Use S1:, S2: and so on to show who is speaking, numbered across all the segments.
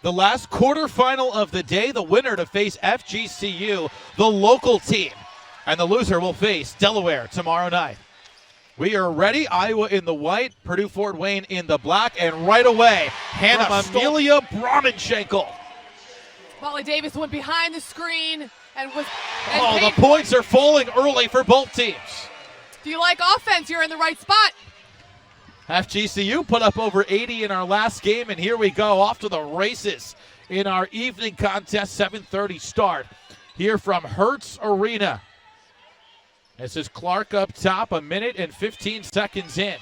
S1: The last quarterfinal of the day, the winner to face FGCU, the local team. And the loser will face Delaware tomorrow night. We are ready. Iowa in the white, Purdue-Fort Wayne in the black, and right away, Hannah Amelia Bronnenschenkel.
S2: Molly Davis went behind the screen and was.
S1: The points are falling early for both teams.
S2: Do you like offense? You're in the right spot.
S1: FGCU put up over 80 in our last game, and here we go off to the races in our evening contest, 7:30 start here from Hertz Arena. This is Clark up top, 1 minute and 15 seconds in.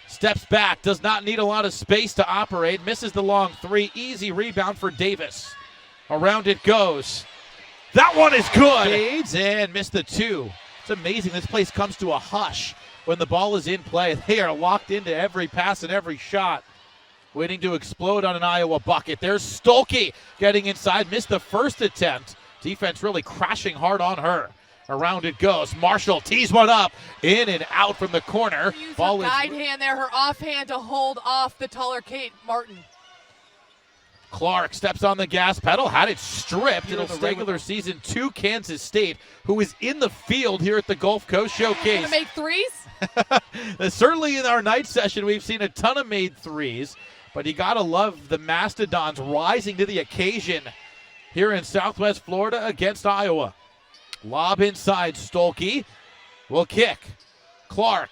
S1: Steps back, does not need a lot of space to operate, misses the long three, easy rebound for Davis. Around it goes. That one is good. Fades and missed the two. It's amazing this place comes to a hush when the ball is in play. They are locked into every pass and every shot, waiting to explode on an Iowa bucket. There's Stuelke getting inside, missed the first attempt. Defense really crashing hard on her. Around it goes. Marshall tees one up, in and out from the corner.
S2: Use
S1: Ball
S2: her guide hand there, her offhand to hold off the taller Kate Martin.
S1: Clark steps on the gas pedal, had it stripped. It'll regular season to Kansas State, who is in the field here at the Gulf Coast Showcase.
S2: Gonna make threes?
S1: Certainly in our night session, we've seen a ton of made threes, but you gotta love the Mastodons rising to the occasion here in Southwest Florida against Iowa. Lob inside, Stuelke will kick. Clark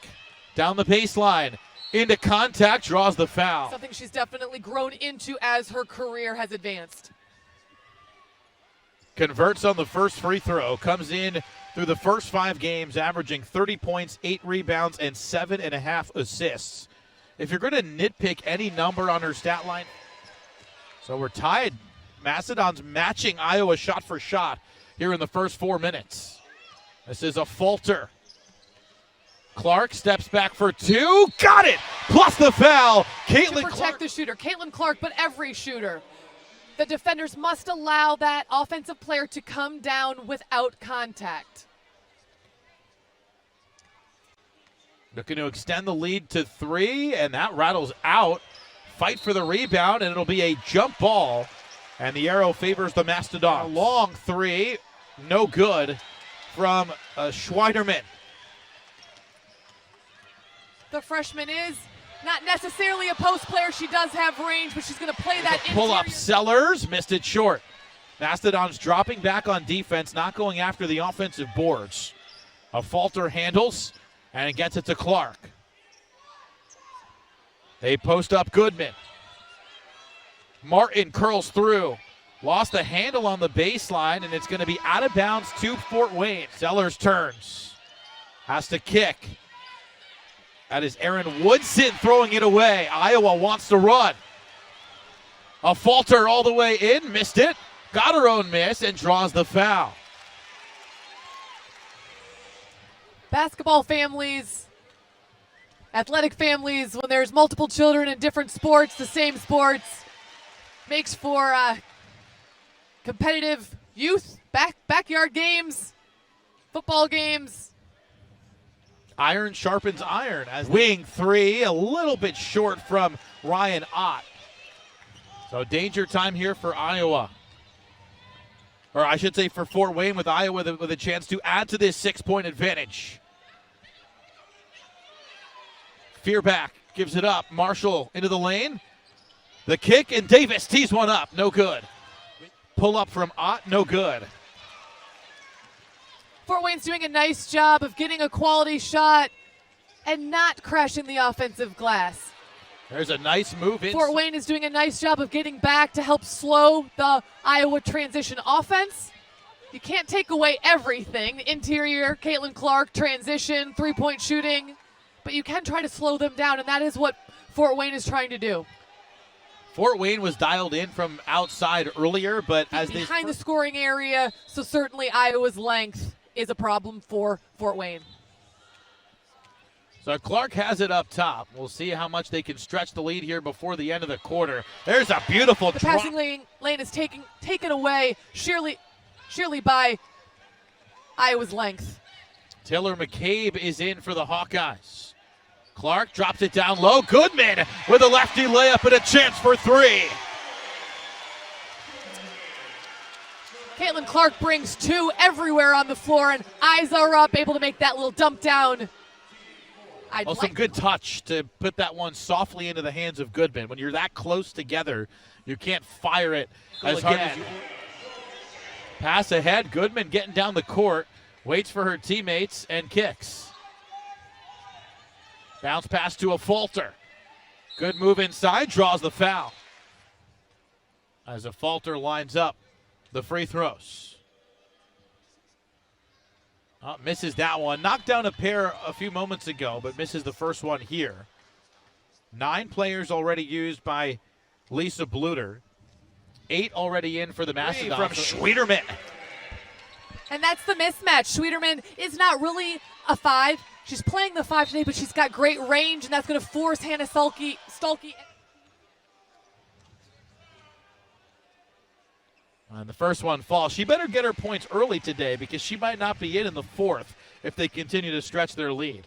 S1: down the baseline, into contact, draws the foul.
S2: Something she's definitely grown into as her career has advanced.
S1: Converts on the first free throw, comes in through the first 5 games, averaging 30 points, 8 rebounds, and 7.5 assists. If you're going to nitpick any number on her stat line, so we're tied. Mastodons matching Iowa shot for shot here in the first 4 minutes. This is a falter. Clark steps back for 2. Got it! Plus the foul. Caitlin
S2: Clark.
S1: Clark.
S2: The shooter. Caitlin Clark, but every shooter. The defenders must allow that offensive player to come down without contact.
S1: Looking to extend the lead to 3, and that rattles out. Fight for the rebound, and it'll be a jump ball. And the arrow favors the Mastodon. A long 3, no good from Schweiderman.
S2: The freshman is not necessarily a post player. She does have range, but she's going to play that
S1: pull up. Sellers missed it short. Mastodons dropping back on defense, not going after the offensive boards. A falter handles, and it gets it to Clark. They post up Goodman. Martin curls through. Lost the handle on the baseline, and it's going to be out of bounds to Fort Wayne. Sellers turns. Has to kick. That is Erin Woodson throwing it away. Iowa wants to run. A falter all the way in. Missed it. Got her own miss and draws the foul.
S2: Basketball families, athletic families, when there's multiple children in different sports, the same sports, makes for competitive youth, backyard games, football games.
S1: Iron sharpens iron. As wing 3, a little bit short from Ryan Ott. So danger time here for Iowa. Or I should say for Fort Wayne, with Iowa with a chance to add to this 6-point advantage. Fearback gives it up. Marshall into the lane. The kick, and Davis tees one up. No good. Pull up from Ott. No good.
S2: Fort Wayne's doing a nice job of getting a quality shot and not crashing the offensive glass.
S1: There's a nice move in.
S2: Fort Wayne is doing a nice job of getting back to help slow the Iowa transition offense. You can't take away everything. Interior, Caitlin Clark, transition, three-point shooting. But you can try to slow them down, and that is what Fort Wayne is trying to do.
S1: Fort Wayne was dialed in from outside earlier, but as they
S2: behind the scoring area, so certainly Iowa's length is a problem for Fort Wayne.
S1: So Clark has it up top. We'll see how much they can stretch the lead here before the end of the quarter. There's a beautiful
S2: drop. The passing lane is taken away sheerly by Iowa's length.
S1: Taylor McCabe is in for the Hawkeyes. Clark drops it down low. Goodman with a lefty layup and a chance for 3.
S2: Caitlin Clark brings 2 everywhere on the floor, and eyes are up, able to make that little dump down.
S1: Some good touch to put that one softly into the hands of Goodman. When you're that close together, you can't fire it as hard as you. Pass ahead, Goodman getting down the court, waits for her teammates and kicks. Bounce pass to a Falter. Good move inside, draws the foul. As a Falter lines up the free throws. Misses that one. Knocked down a pair a few moments ago, but misses the first one here. 9 players already used by Lisa Bluter. 8 already in for the Mastodons. From Schwieterman.
S2: And that's the mismatch. Schwieterman is not really a 5. She's playing the 5 today, but she's got great range, and that's going to force Hannah Stuelke.
S1: And the first one falls. She better get her points early today because she might not be in the 4th if they continue to stretch their lead.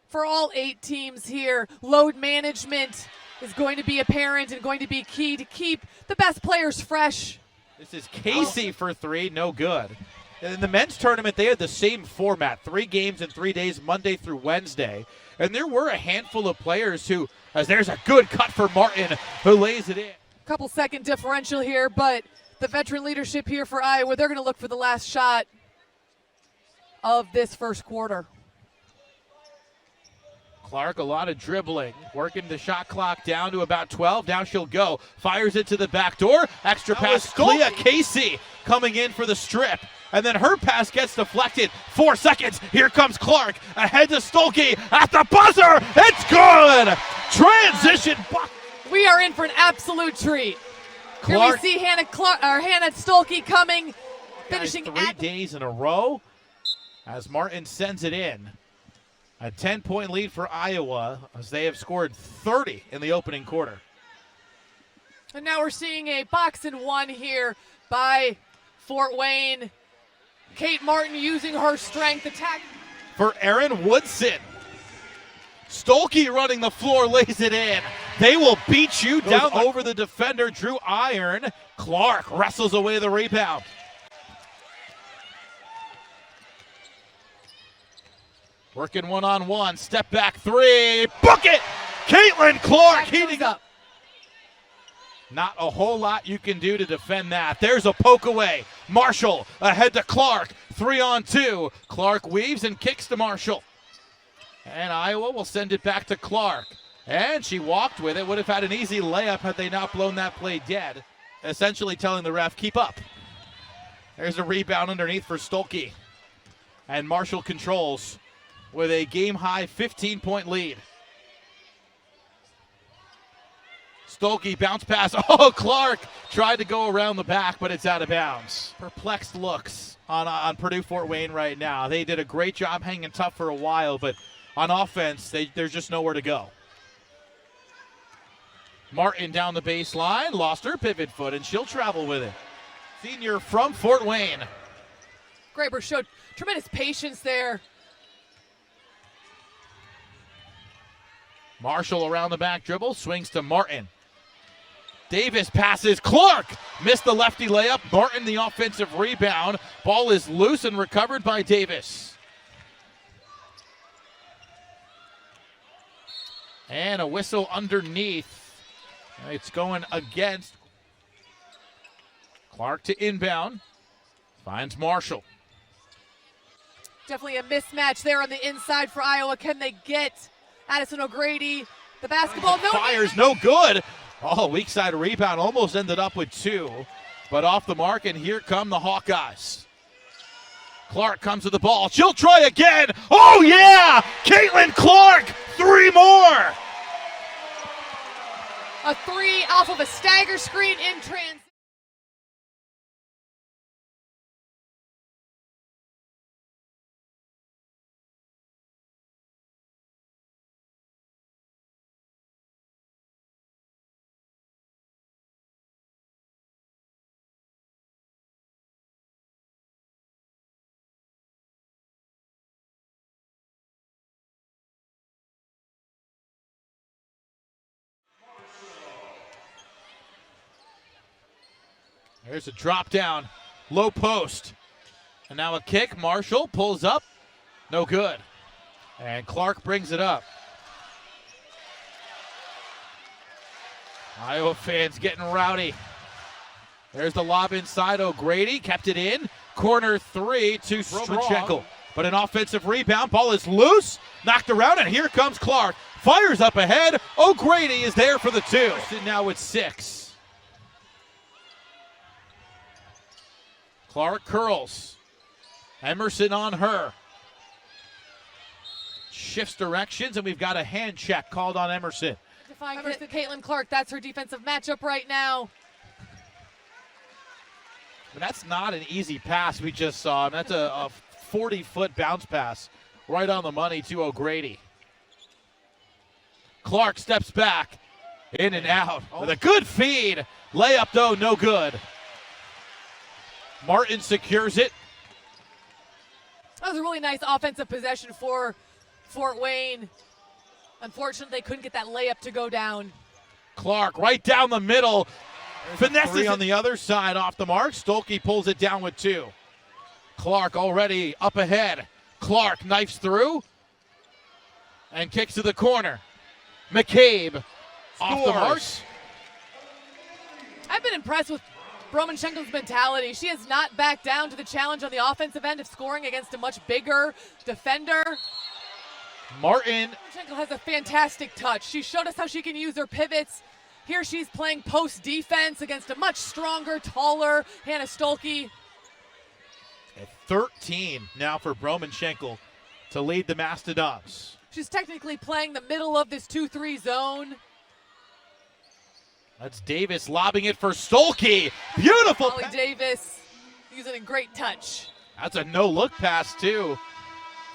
S2: For all 8 teams here, load management is going to be apparent and going to be key to keep the best players fresh.
S1: This is Casey for 3, no good. In the men's tournament, they had the same format, 3 games in 3 days, Monday through Wednesday. And there were a handful of players who, as there's a good cut for Martin, who lays it in.
S2: Couple second differential here, but the veteran leadership here for Iowa, they're going to look for the last shot of this first quarter.
S1: Clark, a lot of dribbling, working the shot clock down to about 12. Now she'll go, fires it to the back door. Extra pass, Clea Casey coming in for the strip. And then her pass gets deflected. 4 seconds, here comes Clark. Ahead to Stuelke at the buzzer. It's good! Transition bucket.
S2: We are in for an absolute treat.
S1: Clark,
S2: here we see Hannah Stuelke coming, finishing
S1: 3 days in a row as Martin sends it in. A 10-point lead for Iowa as they have scored 30 in the opening quarter.
S2: And now we're seeing a box and 1 here by Fort Wayne. Kate Martin using her strength attack.
S1: For Erin Woodson. Stuelke running the floor, lays it in. They will beat you down over the defender, Drew Iron. Clark wrestles away the rebound. Working one-on-one, step back 3, book it! Caitlin Clark heating up. Not a whole lot you can do to defend that. There's a poke away. Marshall ahead to Clark, 3-on-2. Clark weaves and kicks to Marshall. And Iowa will send it back to Clark. And she walked with it. Would have had an easy layup had they not blown that play dead. Essentially telling the ref, keep up. There's a rebound underneath for Stuelke. And Marshall controls with a game-high 15-point lead. Stuelke bounce pass. Oh, Clark tried to go around the back, but it's out of bounds. Perplexed looks on Purdue-Fort Wayne right now. They did a great job hanging tough for a while, but on offense, there's just nowhere to go. Martin down the baseline, lost her pivot foot, and she'll travel with it. Senior from Fort Wayne.
S2: Graber showed tremendous patience there.
S1: Marshall around the back dribble, swings to Martin. Davis passes, Clark missed the lefty layup. Martin the offensive rebound. Ball is loose and recovered by Davis. And a whistle underneath. It's going against. Clark to inbound. Finds Marshall.
S2: Definitely a mismatch there on the inside for Iowa. Can they get Addison O'Grady the basketball? No.
S1: Fires, no good. Oh, weak side rebound. Almost ended up with 2. But off the mark, and here come the Hawkeyes. Clark comes to the ball. She'll try again. Oh, yeah! Caitlin Clark, 3 more!
S2: A 3 off of a stagger screen in transition.
S1: There's a drop down, low post. And now a kick. Marshall pulls up. No good. And Clark brings it up. Iowa fans getting rowdy. There's the lob inside. O'Grady kept it in. Corner three to Strong. But an offensive rebound. Ball is loose. Knocked around, and here comes Clark. Fires up ahead. O'Grady is there for the two. Now with 6. Clark curls. Emerson on her. Shifts directions, and we've got a hand check called on Emerson.
S2: Defying Caitlin Clark, that's her defensive matchup right now.
S1: But that's not an easy pass we just saw. That's a 40-foot bounce pass right on the money to O'Grady. Clark steps back, in and out with a good feed. Layup, though, no good. Martin secures it.
S2: That was a really nice offensive possession for Fort Wayne. Unfortunately, they couldn't get that layup to go down.
S1: Clark right down the middle. Finesses on the other side off the mark. Stuelke pulls it down with 2. Clark already up ahead. Clark knifes through and kicks to the corner. McCabe off the mark.
S2: I've been impressed with Bromanchenko's mentality. She has not backed down to the challenge on the offensive end of scoring against a much bigger defender.
S1: Martin.
S2: Bromanchenko has a fantastic touch. She showed us how she can use her pivots. Here she's playing post defense against a much stronger, taller Hannah Stuelke.
S1: 13 now for Bromanchenko to lead the Mastodons.
S2: She's technically playing the middle of this 2-3 zone.
S1: That's Davis lobbing it for Stuelke. Beautiful.
S2: Holly Davis using a great touch.
S1: That's a no-look pass, too.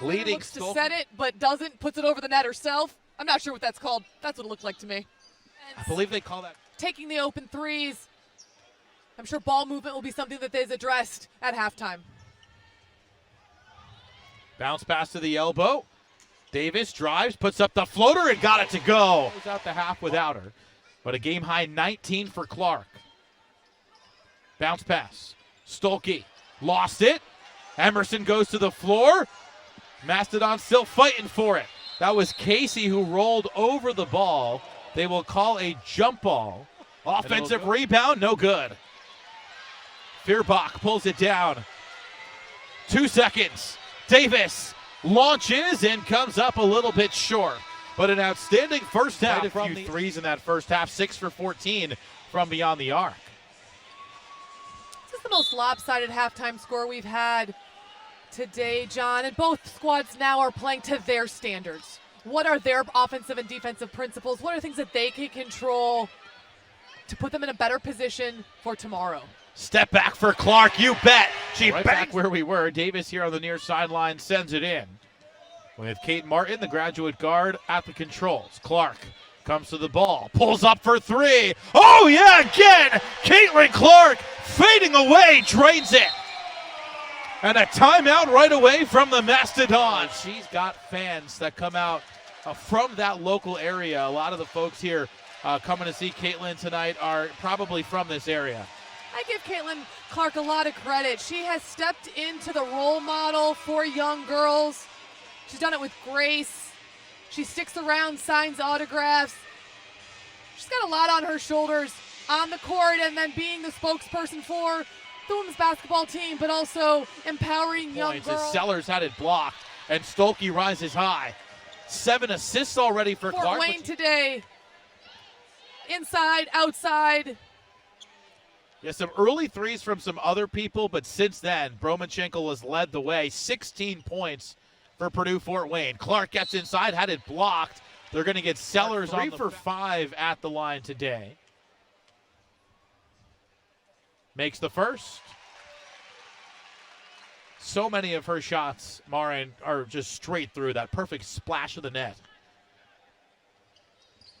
S1: Leading
S2: looks to set it, but doesn't. Puts it over the net herself. I'm not sure what that's called. That's what it looked like to me.
S1: I believe they call that.
S2: Taking the open threes. I'm sure ball movement will be something that is addressed at halftime.
S1: Bounce pass to the elbow. Davis drives, puts up the floater, and got it to go. Goes out the half without her. But a game-high 19 for Clark. Bounce pass. Stuelke lost it. Emerson goes to the floor. Mastodon still fighting for it. That was Casey who rolled over the ball. They will call a jump ball. Offensive rebound, no good. Feuerbach pulls it down. 2 seconds. Davis launches and comes up a little bit short. But an outstanding first half. Quite a few threes in that first half. 6 for 14 from beyond the arc.
S2: This is the most lopsided halftime score we've had today, John. And both squads now are playing to their standards. What are their offensive and defensive principles? What are things that they can control to put them in a better position for tomorrow?
S1: Step back for Clark, you bet. She right back where we were. Davis here on the near sideline sends it in. With Kate Martin, the graduate guard, at the controls. Clark comes to the ball, pulls up for 3. Oh, yeah, again. Caitlin Clark fading away, drains it. And a timeout right away from the Mastodons. She's got fans that come out from that local area. A lot of the folks here coming to see Caitlin tonight are probably from this area.
S2: I give Caitlin Clark a lot of credit. She has stepped into the role model for young girls. She's done it with grace. She sticks around, signs autographs. She's got a lot on her shoulders on the court and then being the spokesperson for the women's basketball team, but also empowering young girls.
S1: As Sellers had it blocked, and Stuelke rises high. 7 assists already for Clark.
S2: Fort Wayne today. Inside, outside.
S1: Yeah, some early threes from some other people, but since then, Bromanchenko has led the way. 16 points for Purdue-Fort Wayne. Clark gets inside, had it blocked. They're going to get Sellers on 3 for 5 at the line today. Makes the first. So many of her shots, Marin, are just straight through. That perfect splash of the net.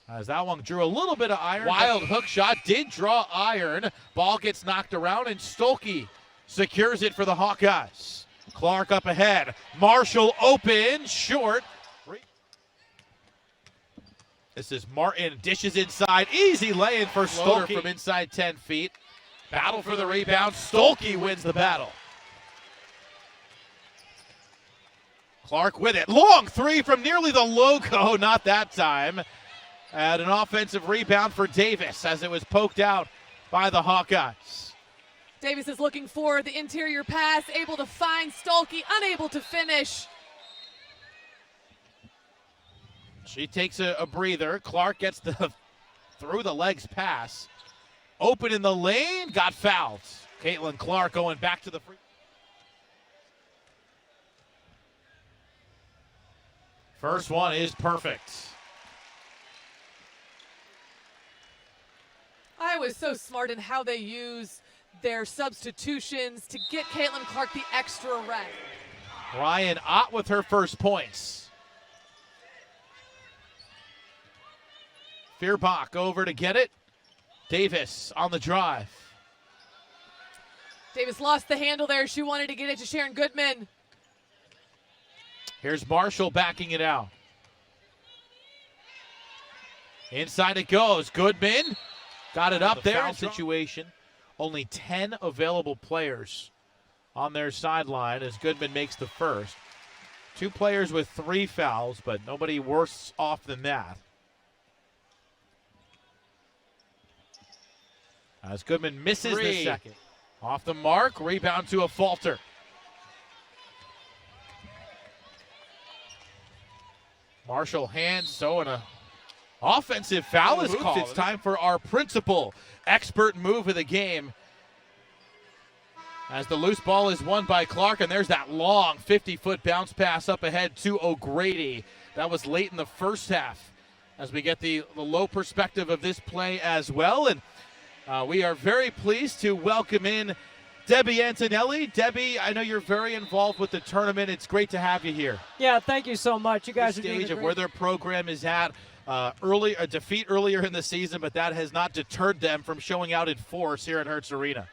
S1: As that one drew a little bit of iron. Wild hook shot did draw iron. Ball gets knocked around, and Stuelke secures it for the Hawkeyes. Clark up ahead. Marshall open, short. This is Martin, dishes inside. Easy lay-in for Stuelke from inside 10 feet. Battle for the rebound. Stuelke wins the battle. Clark with it. Long three from nearly the logo. Not that time. And an offensive rebound for Davis as it was poked out by the Hawkeyes.
S2: Davis is looking for the interior pass, able to find Stuelke, unable to finish.
S1: She takes a breather. Clark gets the through the legs pass. Open in the lane, got fouled. Caitlin Clark going back to the free. First one is perfect.
S2: Iowa's so smart in how they use their substitutions to get Caitlin Clark the extra rest.
S1: Ryan Ott with her first points. Feuerbach over to get it. Davis on the drive.
S2: Davis lost the handle there. She wanted to get it to Sharon Goodman.
S1: Here's Marshall backing it out. Inside it goes. Goodman got it up there. Situation. Only 10 available players on their sideline as Goodman makes the first. 2 players with 3 fouls, but nobody worse off than that. As Goodman misses the second. Off the mark, rebound to a falter. Marshall hands, so an offensive foul is called. It's time for our principal expert move of the game. As the loose ball is won by Clark, and there's that long 50-foot bounce pass up ahead to O'Grady. That was late in the first half as we get the low perspective of this play as well. And we are very pleased to welcome in Debbie Antonelli. Debbie, I know you're very involved with the tournament. It's great to have you here.
S3: Yeah, thank you so much. You guys are doing
S1: stage of where their program is at. A defeat earlier in the season, but that has not deterred them from showing out in force here at Hertz Arena.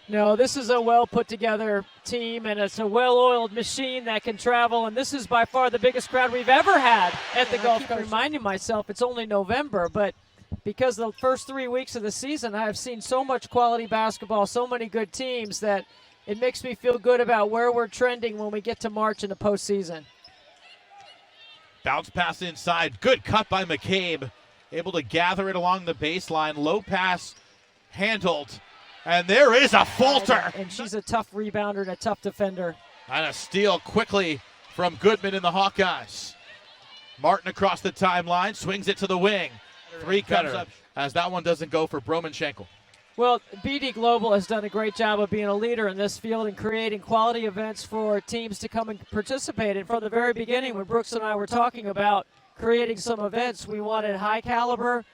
S3: No, this is a well put together team, and it's a well-oiled machine that can travel, and this is by far the biggest crowd we've ever had at the Gulf Coast. Reminding myself it's only November, but because the first 3 weeks of the season I have seen so much quality basketball, so many good teams, that it makes me feel good about where we're trending when we get to March in the postseason.
S1: Bounce pass inside. Good cut by McCabe. Able to gather it along the baseline. Low pass handled. And there is a falter.
S3: And she's a tough rebounder and a tough defender.
S1: And a steal quickly from Goodman and the Hawkeyes. Martin across the timeline. Swings it to the wing. 3 comes up as that one doesn't go for Broman-Schenkel.
S3: Well, BD Global has done a great job of being a leader in this field and creating quality events for teams to come and participate in. From the very beginning, when Brooks and I were talking about creating some events, we wanted high caliber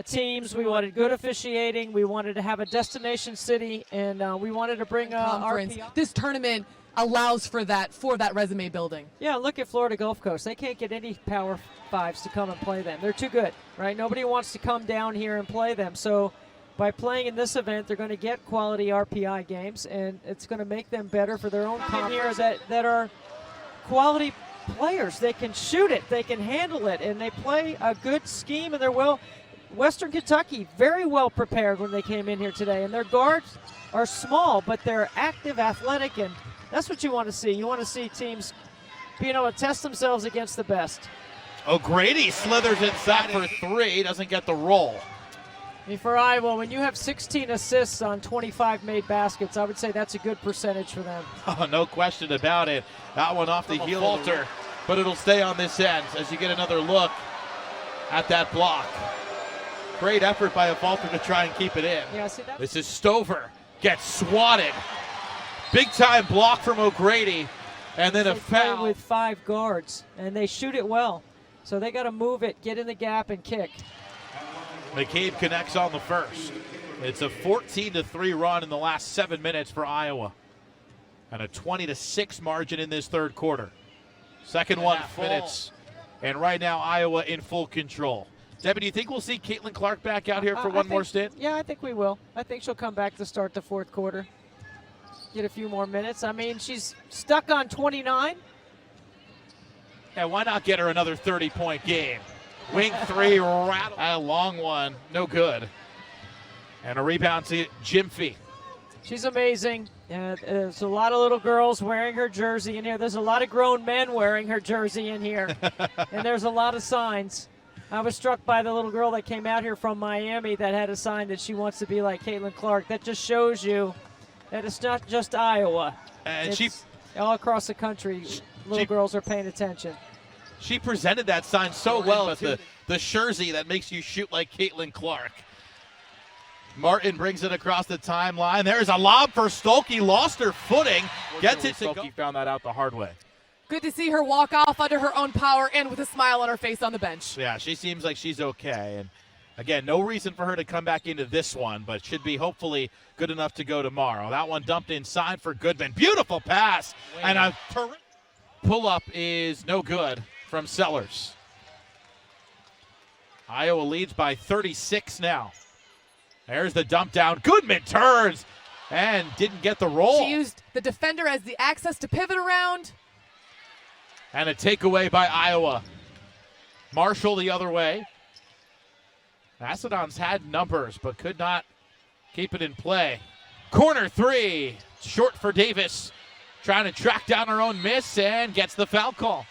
S3: teams, we wanted good officiating, we wanted to have a destination city, and we wanted to bring RPI.
S2: This tournament allows for that resume building.
S3: Yeah, look at Florida Gulf Coast. They can't get any Power 5s to come and play them. They're too good, right? Nobody wants to come down here and play them. So by playing in this event, they're going to get quality RPI games, and it's going to make them better for their own conference that are quality players. They can shoot it, they can handle it, and they play a good scheme, and they're well. Western Kentucky, very well prepared when they came in here today, and their guards are small, but they're active, athletic, and that's what you want to see. You want to see teams being able to test themselves against the best.
S1: O'Grady slithers inside for 3, doesn't get the roll.
S3: I mean, for Iowa, when you have 16 assists on 25 made baskets, I would say that's a good percentage for them.
S1: Oh, no question about it. That one off the heel falter, but it'll stay on this end as you get another look at that block. Great effort by a falter to try and keep it in.
S3: Yeah, see that?
S1: This is Stover, gets swatted. Big time block from O'Grady, and then a foul.
S3: With 5 guards, and they shoot it well. So they got to move it, get in the gap, and kick.
S1: McCabe connects on the first. It's a 14-3 run in the last 7 minutes for Iowa. And a 20-6 margin in this third quarter. Second 1 minutes. And right now, Iowa in full control. Debbie, do you think we'll see Caitlin Clark back out here for one more stint?
S3: Yeah, I think we will. I think she'll come back to start the fourth quarter. Get a few more minutes. I mean, she's stuck on 29.
S1: Yeah, why not get her another 30-point game? Wing 3, rattle. A long one, no good. And a rebound to Gyamfi.
S3: She's amazing. There's a lot of little girls wearing her jersey in here. There's a lot of grown men wearing her jersey in here. And there's a lot of signs. I was struck by the little girl that came out here from Miami that had a sign that she wants to be like Caitlin Clark. That just shows you that it's not just Iowa.
S1: And
S3: it's all across the country, little girls are paying attention.
S1: She presented that sign so well with the jersey that makes you shoot like Caitlin Clark. Martin brings it across the timeline. There's a lob for Stuelke. Lost her footing. Gets it to go.
S4: Stuelke found that out the hard way.
S2: Good to see her walk off under her own power and with a smile on her face on the bench.
S1: Yeah, she seems like she's okay. And again, no reason for her to come back into this one, but should be hopefully good enough to go tomorrow. That one dumped inside for Goodman. Beautiful pass. And a pull-up is no good from Sellers. Iowa leads by 36 now. There's the dump down. Goodman turns and didn't get the roll.
S2: She used the defender as the access to pivot around.
S1: And a takeaway by Iowa. Marshall the other way. Mastodons had numbers but could not keep it in play. Corner three. Short for Davis. Trying to track down her own miss and gets the foul call.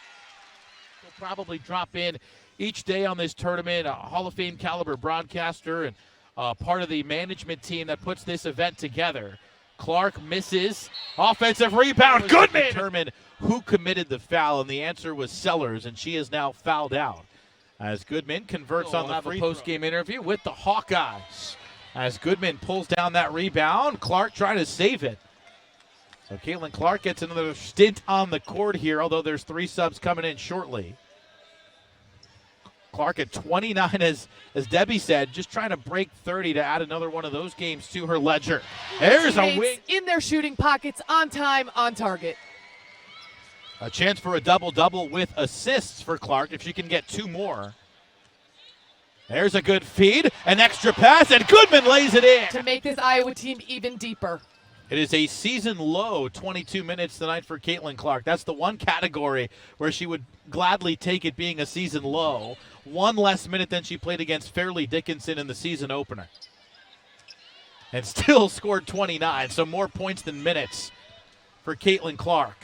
S1: Will probably drop in each day on this tournament. A Hall of Fame caliber broadcaster and part of the management team that puts this event together. Clark misses. Offensive rebound. Goodman! Determine who committed the foul, and the answer was Sellers, and she is now fouled out. As Goodman converts on the free post-game interview with the Hawkeyes. As Goodman pulls down that rebound, Clark trying to save it. So Caitlin Clark gets another stint on the court here, although there's 3 subs coming in shortly. Clark at 29, as Debbie said, just trying to break 30 to add another one of those games to her ledger. There's a wing.
S2: In their shooting pockets, on time, on target.
S1: A chance for a double-double with assists for Clark if she can get 2 more. There's a good feed, an extra pass, and Goodman lays it in.
S2: To make this Iowa team even deeper.
S1: It is a season low 22 minutes tonight for Caitlin Clark. That's the one category where she would gladly take it being a season low. 1 less minute than she played against Fairleigh Dickinson in the season opener. And still scored 29, so more points than minutes for Caitlin Clark.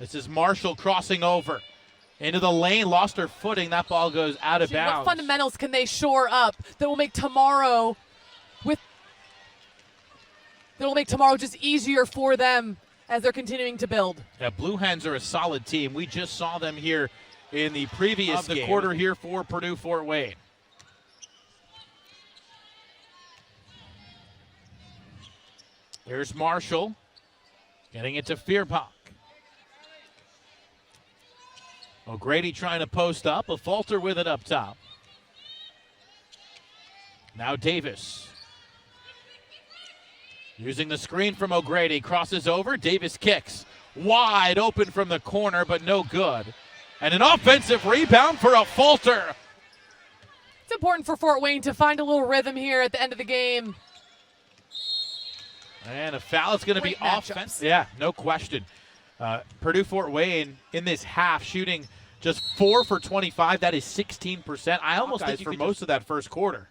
S1: This is Marshall crossing over into the lane, lost her footing. That ball goes out of bounds.
S2: What fundamentals can they shore up that will make tomorrow just easier for them as they're continuing to build?
S1: Yeah, Blue Hens are a solid team. We just saw them here in the previous game. Quarter here for Purdue-Fort Wayne. Here's Marshall getting it to Fierbach. O'Grady trying to post up. A falter with it up top. Now Davis. Using the screen from O'Grady. Crosses over. Davis kicks. Wide open from the corner, but no good. And an offensive rebound for a falter.
S2: It's important for Fort Wayne to find a little rhythm here at the end of the game.
S1: And a foul is going to be offensive. Yeah, no question. Purdue-Fort Wayne in this half shooting just 4 for 25. That is 16%. I almost think for most of that first quarter.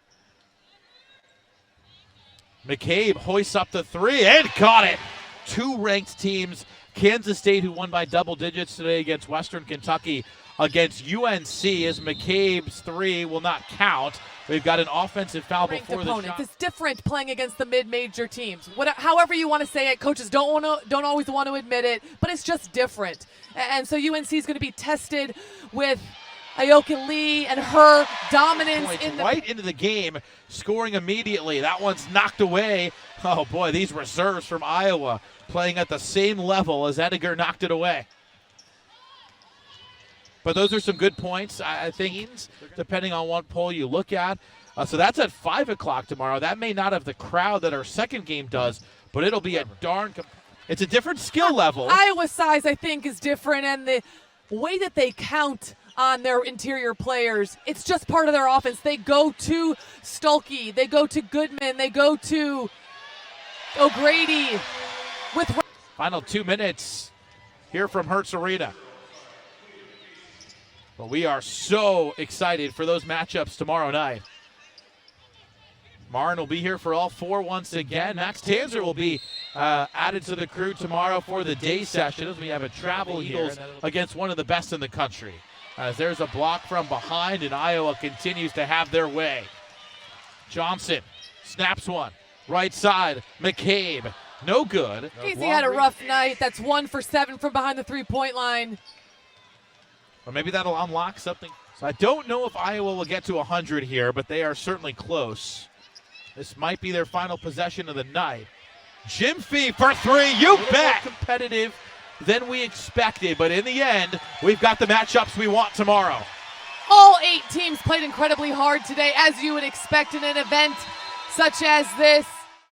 S1: McCabe hoists up the 3 and caught it. 2 ranked teams. Kansas State, who won by double digits today against Western Kentucky, against UNC, as McCabe's 3 will not count. We've got an offensive foul before the shot.
S2: It's different playing against the mid-major teams. However you want to say it, coaches don't always want to admit it, but it's just different. And so UNC is going to be tested with Ayoka Lee and her dominance
S1: right into the game, scoring immediately. That one's knocked away. Oh boy, these reserves from Iowa playing at the same level as Ediger knocked it away. But those are some good points, I think, depending on what poll you look at. So that's at 5 o'clock tomorrow. That may not have the crowd that our second game does, but it'll be a it's a different skill level.
S2: Iowa's size, I think, is different, and the way that they count on their interior players, it's just part of their offense. They go to Stuelke, they go to Goodman, they go to O'Grady.
S1: Final 2 minutes here from Hertz Arena. But we are so excited for those matchups tomorrow night. Marin will be here for all 4 once again. Max Tanzer will be added to the crew tomorrow for the day session as we have a travel Eagles against one of the best in the country. As there's a block from behind, and Iowa continues to have their way. Johnson snaps one. Right side, McCabe. No good.
S2: Casey had a rough night. That's 1 for 7 from behind the three-point line.
S1: Or maybe that'll unlock something. So I don't know if Iowa will get to 100 here, but they are certainly close. This might be their final possession of the night. Jim Fee for 3, you bet! More competitive than we expected, but in the end, we've got the matchups we want tomorrow.
S2: All 8 teams played incredibly hard today, as you would expect in an event such as this.